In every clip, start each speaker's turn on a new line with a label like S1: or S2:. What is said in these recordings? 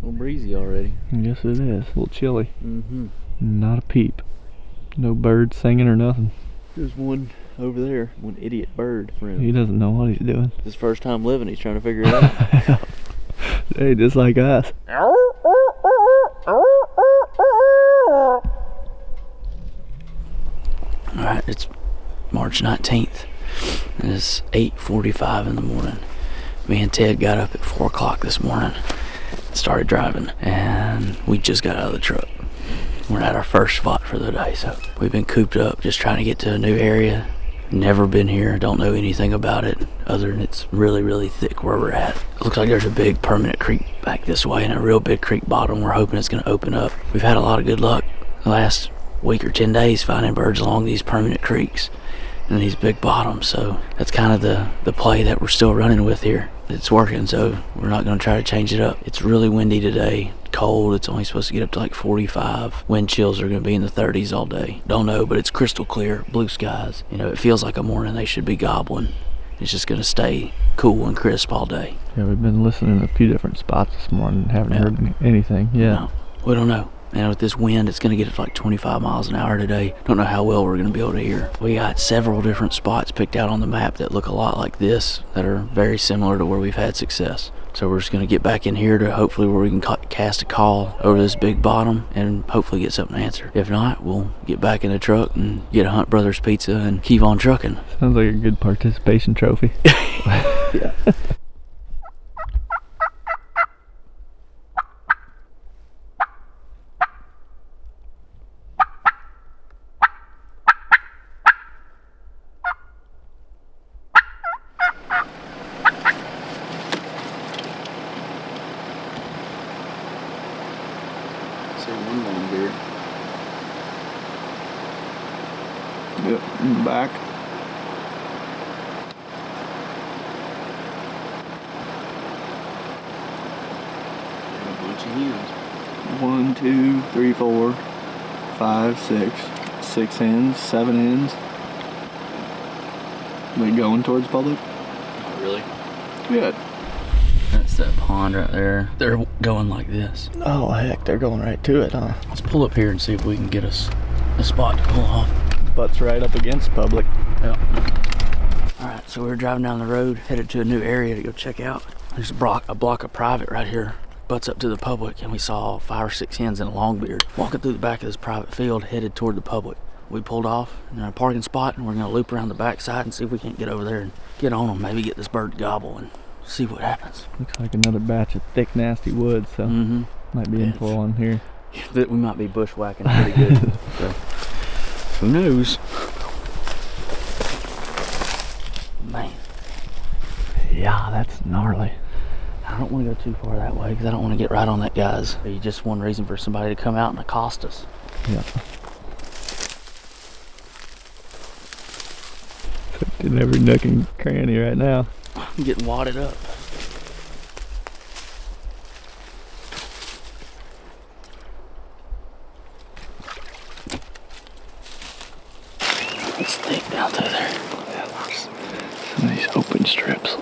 S1: little breezy already.
S2: Yes, it is. A little chilly.
S1: Mm-hmm.
S2: Not a peep. No birds singing or nothing.
S1: There's one over there, one idiot bird friend.
S2: He doesn't know what he's doing.
S1: It's his first time living, he's trying to figure it out.
S2: Hey, just like us.
S1: Alright, it's March 19th. It's 8:45 in the morning. Me and Ted got up at 4 o'clock this morning, started driving, and we just got out of the truck. We're at our first spot for the day, so we've been cooped up just trying to get to a new area. Never been here, don't know anything about it other than it's really, really thick where we're at. It looks like there's a big permanent creek back this way and a real big creek bottom. We're hoping it's going to open up. We've had a lot of good luck the last week or 10 days finding birds along these permanent creeks and these big bottoms, so that's kind of the play that we're still running with here. It's working, so we're not going to try to change it up. It's really windy today, cold. It's only supposed to get up to like 45. Wind chills are going to be in the 30s all day. Don't know, but it's crystal clear, blue skies. You know, it feels like a morning they should be gobbling. It's just going to stay cool and crisp all day.
S2: Yeah, we've been listening to a few different spots this morning and haven't heard anything. Yeah.
S1: No, we don't know. And with this wind, it's going to get to like 25 miles an hour today. Don't know how well we're going to be able to hear. We got several different spots picked out on the map that look a lot like this, that are very similar to where we've had success. So we're just going to get back in here to hopefully where we can cast a call over this big bottom and hopefully get something answered. If not, we'll get back in the truck and get a Hunt Brothers pizza and keep on trucking.
S2: Sounds like a good participation trophy.
S1: Yeah. One long beard.
S2: Yep, in the back.
S1: And a bunch of hens.
S2: 1, 2, 3, 4, 5, 6. 6 hens, 7 hens. They going towards public?
S1: Oh, really?
S2: Good.
S1: That's that pond right there. They're going like this.
S2: Oh heck, they're going right to it, huh?
S1: Let's pull up here and see if we can get us a spot to pull off.
S2: Butts right up against public.
S1: Yeah. Alright, so we're driving down the road, headed to a new area to go check out. There's a block of private right here, butts up to the public, and we saw 5 or 6 hens in a longbeard walking through the back of this private field, headed toward the public. We pulled off in our parking spot, and we're gonna loop around the back side and see if we can't get over there and get on them, maybe get this bird to gobble and see what happens.
S2: Looks like another batch of thick, nasty wood, so might be in for one here.
S1: We might be bushwhacking pretty good. So, who knows? Man.
S2: Yeah, that's gnarly.
S1: I don't want to go too far that way because I don't want to get right on that guy's. It's just one reason for somebody to come out and accost us.
S2: Yeah. It's in every nook and cranny right now.
S1: I'm getting wadded up. It's thick down through there.
S2: Yeah, some of these open strips.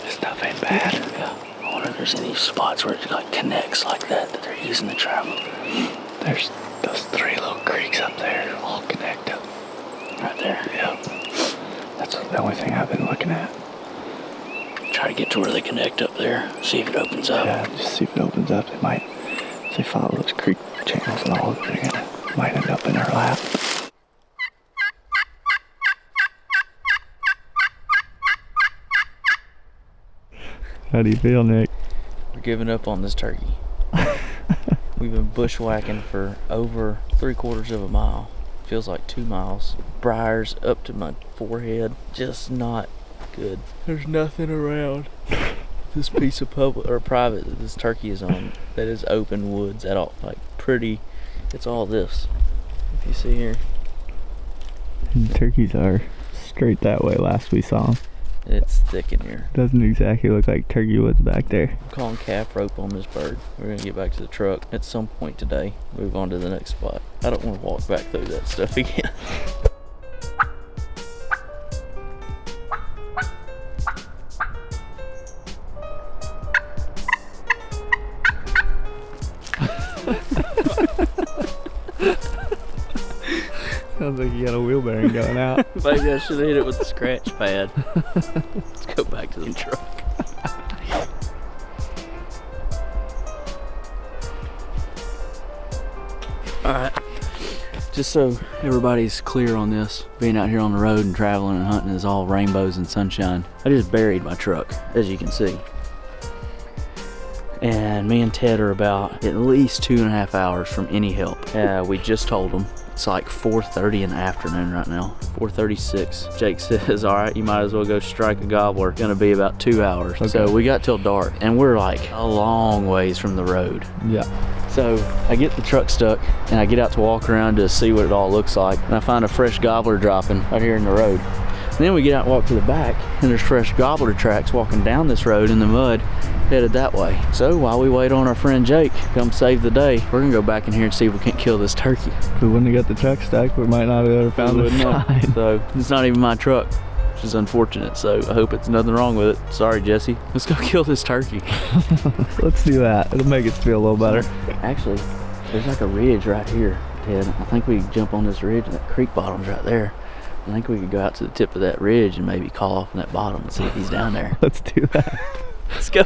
S2: This stuff ain't bad.
S1: Yeah. I wonder if there's any spots where it like connects like that they're using to travel.
S2: There's those 3 little creeks up there, all connect up.
S1: Right there.
S2: Yeah. That's the only thing I've been looking at.
S1: Try to get to where they connect up there, see if it opens up.
S2: Yeah, just see if it opens up. It might, if they follow those creek channels and all, might end up in our lap. How do you feel, Nick?
S1: We're giving up on this turkey. We've been bushwhacking for over 3/4 of a mile. Feels like 2 miles. Briars up to my forehead. Just not good. There's nothing around this piece of public or private that this turkey is on that is open woods at all. Like pretty. It's all this. If you see here.
S2: And turkeys are straight that way last we saw them.
S1: It's thick in here.
S2: Doesn't exactly look like turkey woods back there.
S1: I'm calling calf rope on this bird. We're gonna get back to the truck at some point today. Move on to the next spot. I don't want to walk back through that stuff again.
S2: Sounds like you got a wheel bearing going out.
S1: Maybe I should have hit it with the scratch pad. Let's go back to the truck. Alright, just so everybody's clear on this, being out here on the road and traveling and hunting is all rainbows and sunshine. I just buried my truck, as you can see. And me and Ted are about at least 2.5 hours from any help. We just told them it's like 4:30 in the afternoon right now. 4:36. Jake says, all right, you might as well go strike a gobbler. Gonna be about 2 hours. Okay. So we got till dark and we're like a long ways from the road. Yeah. So I get the truck stuck and I get out to walk around to see what it all looks like. And I find a fresh gobbler dropping right here in the road. And then we get out and walk to the back and there's fresh gobbler tracks walking down this road in the mud, headed that way. So while we wait on our friend Jake to come save the day, we're gonna go back in here and see if we can't kill this turkey.
S2: If we wouldn't have got the truck stuck, we might not have ever found the sign.
S1: So it's not even my truck, which is unfortunate. So I hope it's nothing wrong with it. Sorry, Jesse. Let's go kill this turkey.
S2: Let's do that. It'll make us feel a little better.
S1: Actually, there's like a ridge right here, Ted. I think we can jump on this ridge and that creek bottom's right there. I think we could go out to the tip of that ridge and maybe call off on that bottom and see if he's down there.
S2: Let's do that.
S1: Let's go.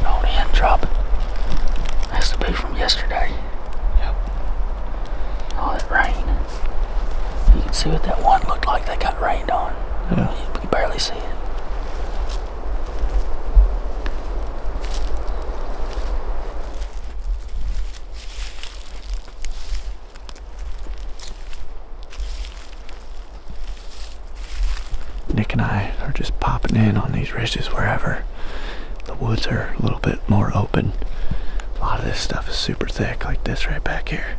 S1: No, the end drop has to be from yesterday. Yep. All that rain. You can see what that one looked like that got rained on.
S2: Yeah.
S1: You can barely see it.
S2: Nick and I are just popping in on these ridges wherever the woods are a little bit more open. A lot of this stuff is super thick, like this right back here.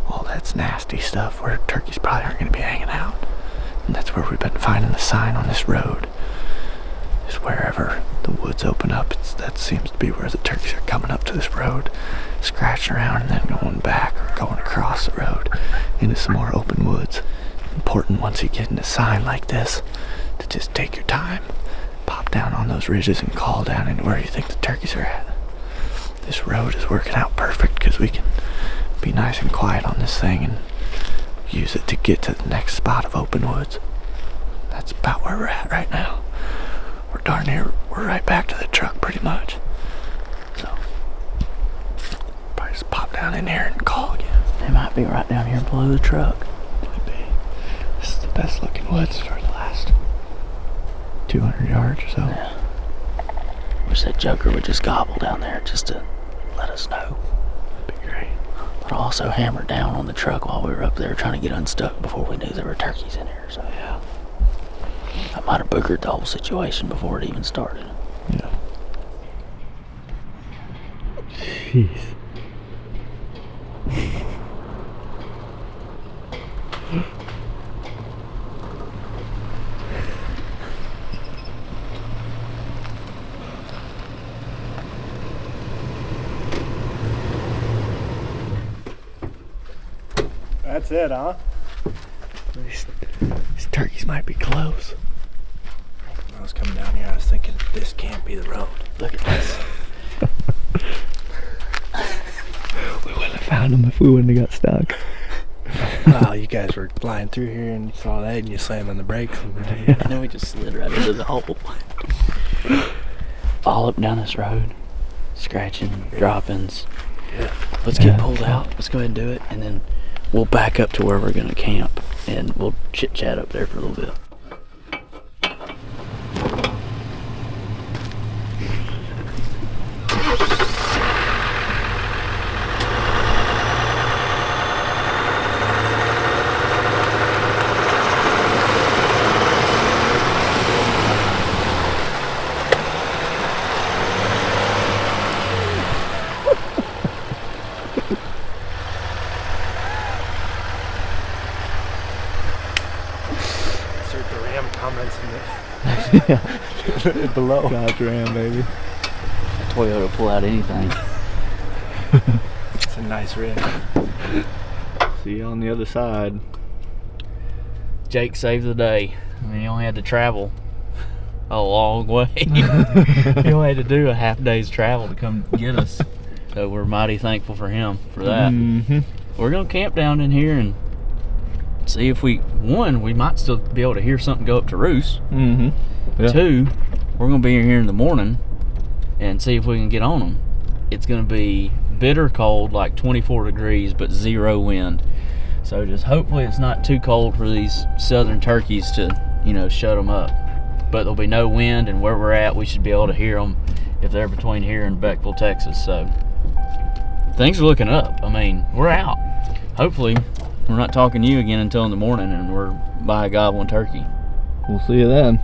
S2: All that's nasty stuff where turkeys probably aren't going to be hanging out. And that's where we've been finding the sign on this road. Is wherever the woods open up, that seems to be where the turkeys are coming up to this road, scratching around and then going back or going across the road into some more open woods. Important once you get in a sign like this to just take your time, pop down on those ridges and call down into where you think the turkeys are at. This road is working out perfect because we can be nice and quiet on this thing and use it to get to the next spot of open woods. That's about where we're at right now. We're darn near, we're right back to the truck pretty much. So, probably just pop down in here and call again.
S1: They might be right down here below the truck.
S2: Might be. This is the best looking woods for the last 200 yards or so.
S1: Yeah. Wish that joker would just gobble down there just to let us know.
S2: That'd be great.
S1: But also hammered down on the truck while we were up there trying to get unstuck before we knew there were turkeys in here. So
S2: Yeah.
S1: I might have boogered the whole situation before it even started.
S2: Yeah. Jeez.
S3: That's it, huh?
S2: These turkeys might be close.
S3: When I was coming down here, I was thinking, this can't be the road.
S1: Look at this.
S2: We wouldn't have found them if we wouldn't have got stuck.
S3: Wow, you guys were flying through here and you saw that and you slammed on the brakes.
S1: And then we just slid right into the hole. All up and down this road. Scratching, droppings.
S3: Yeah.
S1: Let's get pulled out. Let's go ahead and do it. And then we'll back up to where we're going to camp. And we'll chit chat up there for a little bit.
S3: Insert the Ram comments in the
S2: Below. Dodge Ram, baby.
S1: Toyota pull out anything.
S3: It's a nice rig.
S2: See you on the other side.
S1: Jake saved the day. I mean, he only had to travel a long way. He only had to do a half day's travel to come get us. So we're mighty thankful for him for that. We're gonna camp down in here and see if we might still be able to hear something go up to roost.
S2: Yeah.
S1: 2, we're gonna be here in the morning and see if we can get on them. It's gonna be bitter cold, like 24 degrees, but 0 wind. So just hopefully it's not too cold for these southern turkeys to, shut them up. But there'll be no wind, and where we're at, we should be able to hear them if they're between here and Beckville, Texas. So things are looking up. I mean, we're out. Hopefully we're not talking to you again until in the morning and we're by a gobbling turkey.
S2: We'll see you then.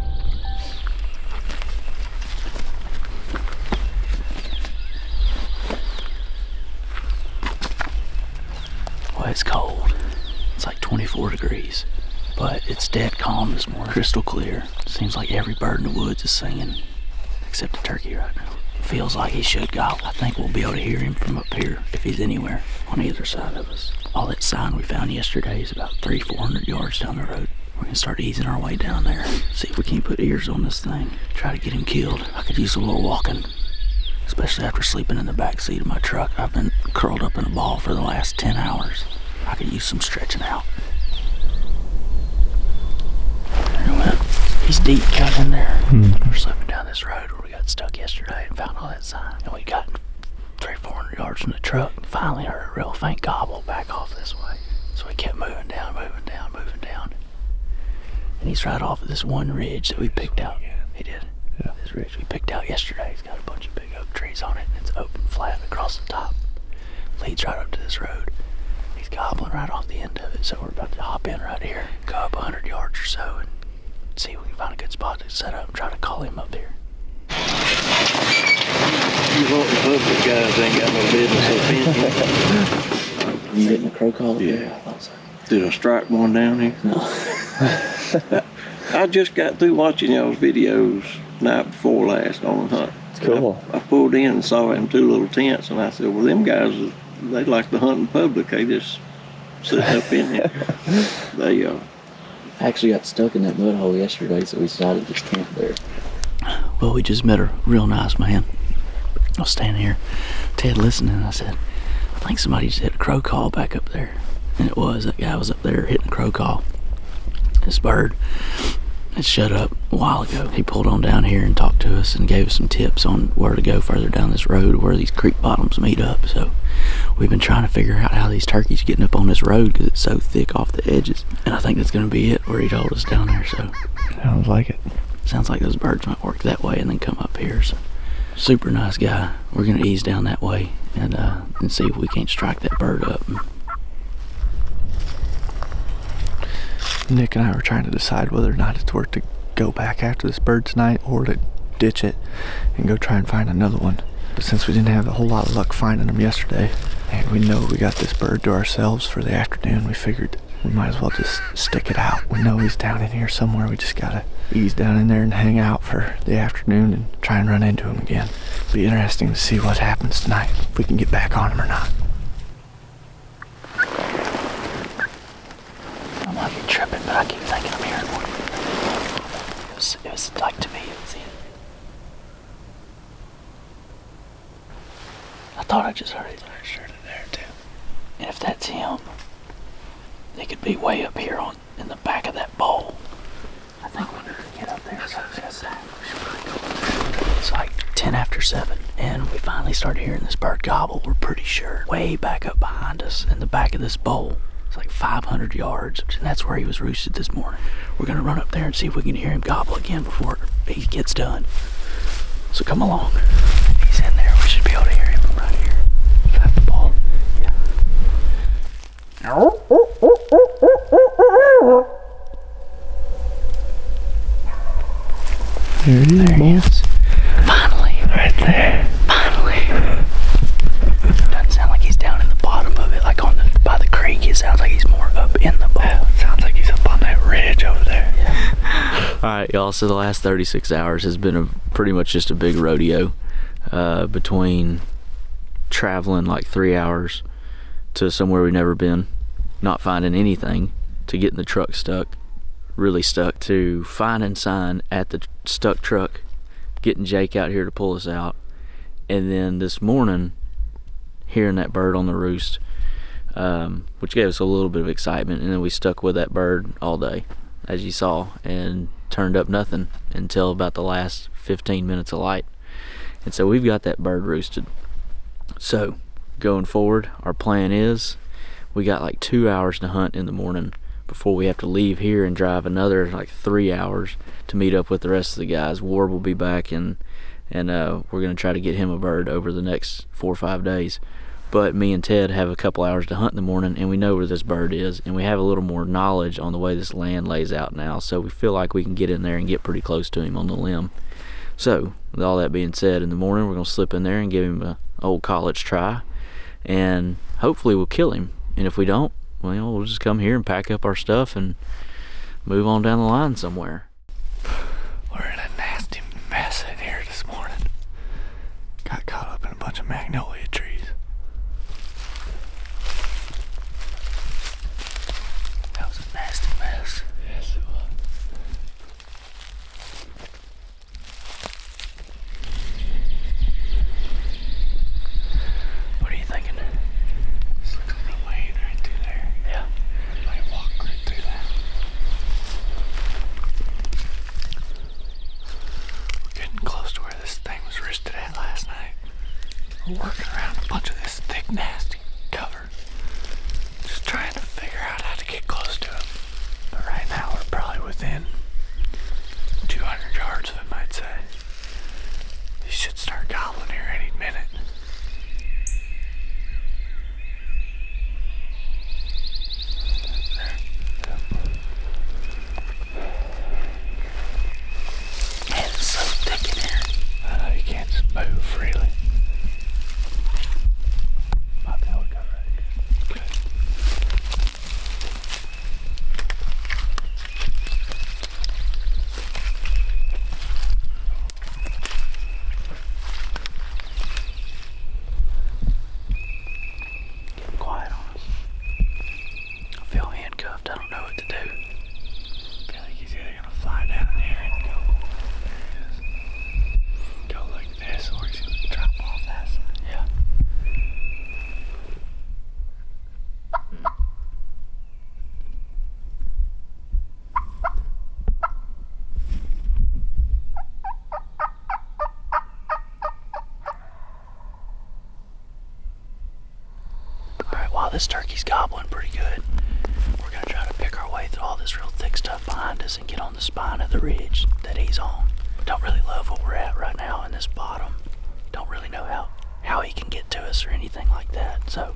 S1: Well, it's cold. It's like 24 degrees, but it's dead calm this morning. Crystal clear. Seems like every bird in the woods is singing, except the turkey right now. Feels like he should gobble. I think we'll be able to hear him from up here if he's anywhere on either side of us. All that sign we found yesterday is about 300-400 yards down the road. We're gonna start easing our way down there. See if we can't put ears on this thing. Try to get him killed. I could use a little walking, especially after sleeping in the back seat of my truck. I've been curled up in a ball for the last 10 hours. I could use some stretching out. There he went. He's deep cut in there. We're slipping down this road where we got stuck yesterday and found all that sign. And we got 300-400 yards from the truck. Finally heard a real faint gobble back off this way. So we kept moving down. And he's right off of this one ridge that we picked out. He did.
S2: Yeah.
S1: This ridge we picked out yesterday. He's got a bunch of big oak trees on it. And it's open flat across the top. Leads right up to this road. He's gobbling right off the end of it. So we're about to hop in right here. Go up 100 yards or so and see if we can find a good spot to set up and try to call him up here.
S4: You want the public guys ain't got no business up in.
S1: You hitting a crow call?
S4: Yeah.
S1: I thought so.
S4: Did I strike one down here?
S1: No.
S4: I just got through watching y'all's videos night before last on the hunt.
S2: It's cool.
S4: I pulled in and saw them 2 little tents, and I said, well, them guys, they like to hunt in public. They just sit up in here. They
S1: I actually got stuck in that mud hole yesterday, so we decided to just camp there. Well, we just met a real nice man. I was standing here, Ted listening, and I said, I think somebody just hit a crow call back up there. And it was. That guy was up there hitting a crow call. This bird had shut up a while ago. He pulled on down here and talked to us and gave us some tips on where to go further down this road, where these creek bottoms meet up. So we've been trying to figure out how these turkeys are getting up on this road because it's so thick off the edges. And I think that's going to be it where he told us down there. So
S2: Sounds like it.
S1: sounds like those birds might work that way and then come up here. So super nice guy. We're going to ease down that way and see if we can't strike that bird up.
S2: Nick and I were trying to decide whether or not it's worth to go back after this bird tonight or to ditch it and go try and find another one. But since we didn't have a whole lot of luck finding them yesterday, and we know we got this bird to ourselves for the afternoon, we figured we might as well just stick it out. We know he's down in here somewhere. We just gotta ease down in there and hang out for the afternoon and try and run into him again. Be interesting to see what happens tonight, if we can get back on him or not.
S1: I might be tripping, but I keep thinking I'm hearing one. It was like, to me, it was him. I thought I just heard it. I just heard it there too. And if that's him, they could be way up here in the back of that bowl. I think we're gonna get up there. It's like 10 after 7, and we finally started hearing this bird gobble. We're pretty sure way back up behind us in the back of this bowl. It's like 500 yards, and that's where he was roosted this morning. We're gonna run up there and see if we can hear him gobble again before he gets done. So come along. He's in there. We should be able to hear him from right here. At the ball. Yeah.
S2: There he is.
S1: Finally.
S2: Right there.
S1: Finally. Doesn't sound like he's down in the bottom of it, like by the creek. It sounds like he's more up in the bowl.
S2: Yeah, sounds like he's up on that ridge over there.
S1: Yeah. All right, y'all. So the last 36 hours has been pretty much just a big rodeo. between traveling like 3 hours to somewhere we've never been, not finding anything, to getting the truck stuck, really stuck, to finding sign at the stuck truck, getting Jake out here to pull us out, and then this morning hearing that bird on the roost, which gave us a little bit of excitement. And then we stuck with that bird all day, as you saw, and turned up nothing until about the last 15 minutes of light. And so we've got that bird roosted. So going forward, our plan is we got like 2 hours to hunt in the morning before we have to leave here and drive another like 3 hours to meet up with the rest of the guys. Ward will be back, and we're going to try to get him a bird over the next 4 or 5 days. But me and Ted have a couple hours to hunt in the morning, and we know where this bird is, and we have a little more knowledge on the way this land lays out now, so we feel like we can get in there and get pretty close to him on the limb. So with all that being said, in the morning we're going to slip in there and give him an old college try, and hopefully we'll kill him. And if we don't, well, we'll just come here and pack up our stuff and move on down the line somewhere.
S2: We're in a nasty mess in here this morning. Got caught up in a bunch of magnolia trees.
S1: That was a nasty mess.
S2: Yes, it was.
S1: What are you thinking?
S2: This looks like a lane right through there.
S1: Yeah.
S2: Might walk right through that. We're getting close to where this thing was roosted at last night. We're working around a bunch of this thick, nasty cover. Just trying to figure out how to get close to him. But right now we're probably within 200 yards of him, I'd say. He should start gobbling here any minute.
S1: Man, it's so thick in here.
S2: I know you can't just move freely. Might be able to go right here. Good.
S1: Getting quiet on us. I feel handcuffed. I don't know what to do.
S2: I feel like he's either gonna fly down here and go. There it is. Go like this, or he's gonna drop off that side.
S1: Yeah. Alright, while this turkey's gobbling pretty good, we're gonna try to pick our way through all this real thick stuff behind us and get on the spine of the ridge that he's on. Don't really love what we're at right now in this bottom. Don't really know how he can get to us or anything like that. So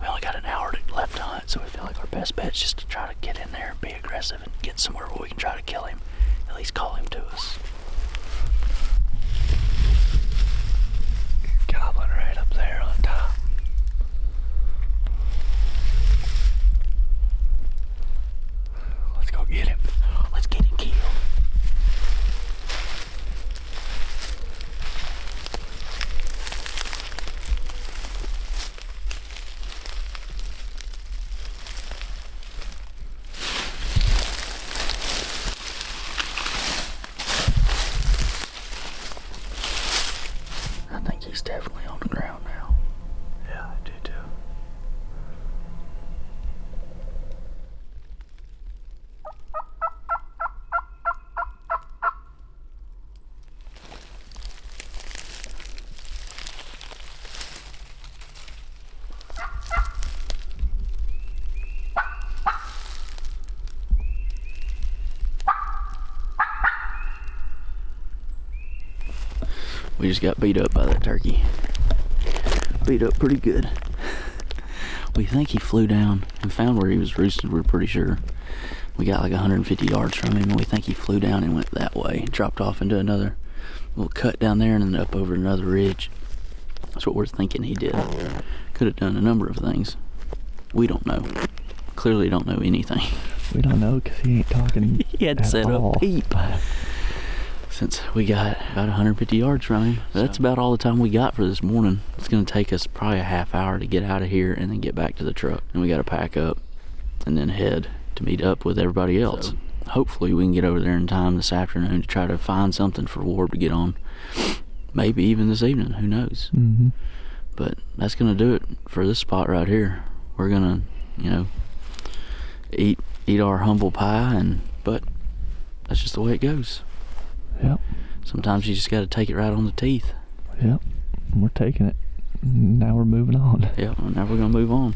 S1: we only got an hour left to hunt, so we feel like our best bet is just to try to get in there and be aggressive and get somewhere where we can try to kill him. At least call him to us.
S2: Gobbling right up there on top. Let's go get him.
S1: Let's get him killed. I think he's definitely on the ground now.
S2: Yeah, I do too.
S1: We just got beat up by that turkey. Beat up pretty good. We think he flew down and found where he was roosted, we're pretty sure. We got like 150 yards from him, and we think he flew down and went that way, dropped off into another little cut down there and then up over another ridge. That's what we're thinking he did. Could have done a number of things. We don't know. Clearly don't know anything.
S2: We don't know because he ain't talking.
S1: He had
S2: at
S1: set
S2: all.
S1: up peep. since we got about 150 yards from him. That's about all the time we got for this morning. It's going to take us probably a half hour to get out of here and then get back to the truck. And we got to pack up and then head to meet up with everybody else. So hopefully we can get over there in time this afternoon to try to find something for Ward to get on. Maybe even this evening, who knows. But that's going to do it for this spot right here. We're going to, eat our humble pie, but that's just the way it goes.
S2: Yep.
S1: Sometimes you just got to take it right on the teeth.
S2: Yep. We're taking it. Now we're moving on.
S1: Yep. Now we're going to move on.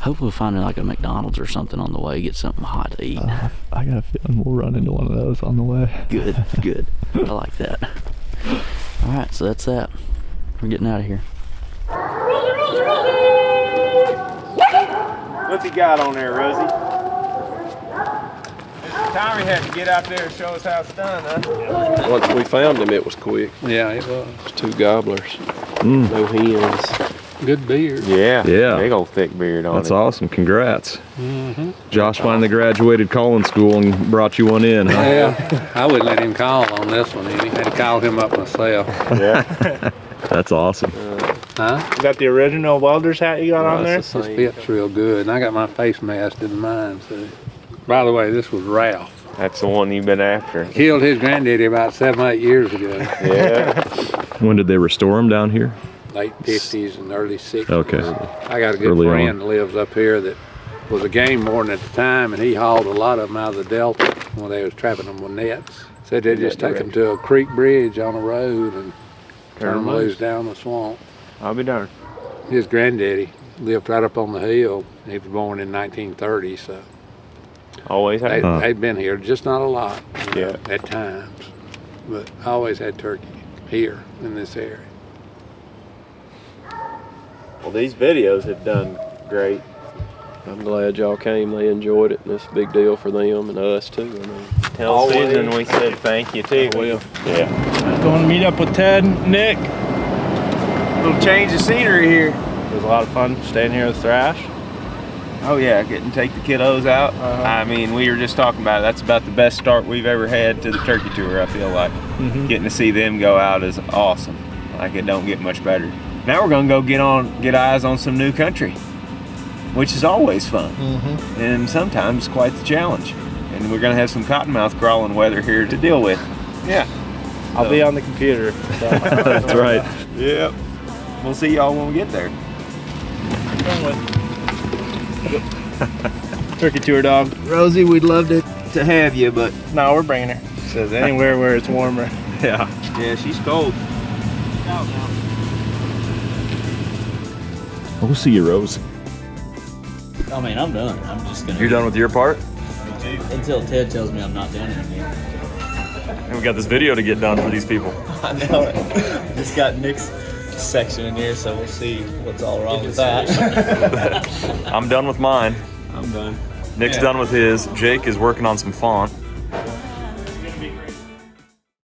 S1: Hopefully we'll find like a McDonald's or something on the way, get something hot to eat.
S2: I got a feeling we'll run into one of those on the way.
S1: Good, good. I like that. All right, so that's that. We're getting out of here.
S5: What's he got on there, Rosie? Tommy had to get out there and show us how it's done, huh?
S6: Once we found him, it was quick.
S5: Yeah, it was.
S6: It's 2 gobblers. No hens.
S5: Good beard.
S6: Yeah.
S7: Big
S6: old thick beard on
S7: That's
S6: it.
S7: awesome. Congrats. Josh finally graduated calling school and brought you one in, huh?
S5: Yeah, I wouldn't let him call on this one any. I had to call him up myself.
S6: Yeah.
S7: That's awesome.
S5: Huh?
S3: Is that the original welder's hat you got on there?
S5: This fits real good. And I got my face mask in mine, so. By the way, this was Ralph.
S6: That's the one you've been after.
S5: Killed his granddaddy about 7 or 8 years ago.
S6: Yeah.
S7: When did they restore him down here?
S5: Late 50s and early 60s.
S7: Okay.
S5: I got a good
S7: Early
S5: friend that lives up here that was a game warden at the time, and he hauled a lot of them out of the Delta when they was trapping them with nets. Said they just take them to a creek bridge on a road and turn them loose down the swamp.
S6: I'll be darned.
S5: His granddaddy lived right up on the hill. He was born in 1930, so
S6: Always had.
S5: they'd been here, just not a lot
S6: Yeah.
S5: at times, but I always had turkey here in this area.
S6: Well, these videos have done great. I'm glad y'all came. They enjoyed it, and it's a big deal for them and us too. I mean, tell Susan we said thank you too.
S3: Will.
S6: Yeah.
S3: Going to meet up with Ted, Nick.
S5: Little change of scenery here.
S3: It was a lot of fun staying here with Thrash.
S8: Oh yeah, getting to take the kiddos out. I mean, we were just talking about it. That's about the best start we've ever had to the turkey tour, I feel like. Getting to see them go out is awesome. Like, it don't get much better. Now we're gonna go get eyes on some new country, which is always fun. And sometimes quite the challenge. And we're gonna have some cottonmouth crawling weather here to deal with. Yeah.
S3: I'll be on the computer. So.
S7: That's right.
S8: Yep. We'll see y'all when we get there.
S3: Turkey tour dog.
S8: Rosie, we'd love to have you, but
S3: No, we're bringing her. Says anywhere where it's warmer.
S7: Yeah.
S8: yeah, she's cold.
S7: We'll see you, Rose.
S1: I mean, I'm done. I'm just going to...
S7: You're done with your part?
S1: Until Ted tells me I'm not done anymore.
S7: And we got this video to get done for these people.
S1: I know it. Just got Nick's section in here, so we'll see what's all wrong with that.
S7: I'm done with mine.
S1: I'm done.
S7: Nick's done with his. Jake is working on some font.